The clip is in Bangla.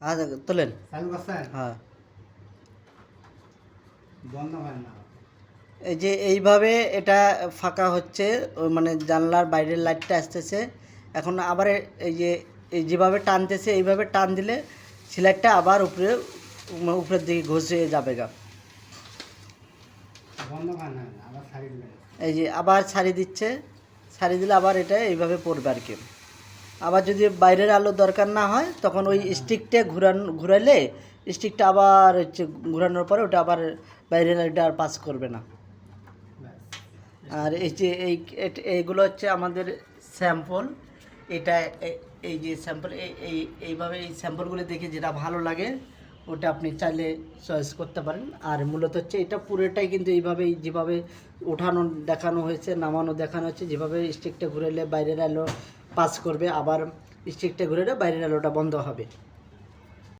হ্যাঁ তোলেন। চালু করছেন? হ্যাঁ, বন্ধ হয় না। এই যে এইভাবে এটা ফাঁকা হচ্ছে, মানে জানলার বাইরের লাইটটা আসতেছে। এখন আবার এই যে এই যেভাবে টানতেছে এইভাবে টান দিলে সিলাইটটা আবার উপরের দিকে ঘষে যাবে গা। বন্ধ হয় না, আবার ছাড়ি দিবেন। এই যে আবার ছাড়ি দিচ্ছে, ছাড়ি দিলে আবার এটা এইভাবে পড়বে আর কি। আবার যদি বাইরের আলো দরকার না হয় তখন ওই স্টিকটা ঘুরাইলে স্টিকটা আবার হচ্ছে ঘুরানোর পরে ওটা আবার বাইরের আলোটা আর পাস করবে না। ব্যাস। আর এই যে এইগুলো হচ্ছে আমাদের স্যাম্পল। এটা এই যে স্যাম্পল এইভাবে এই স্যাম্পলগুলো দেখে যেটা ভালো লাগে ওটা আপনি চাইলে চয়েস করতে পারেন। আর মূলত হচ্ছে এটা পুরোটাই কিন্তু এইভাবেই যেভাবে ওঠানো দেখানো হয়েছে, নামানো দেখানো হচ্ছে, যেভাবে স্টিকটা ঘুরাইলে বাইরের আলো পাস করবে, আবার স্টিকটা ঘুরাইলে বাইরের আলোটা বন্ধ হবে।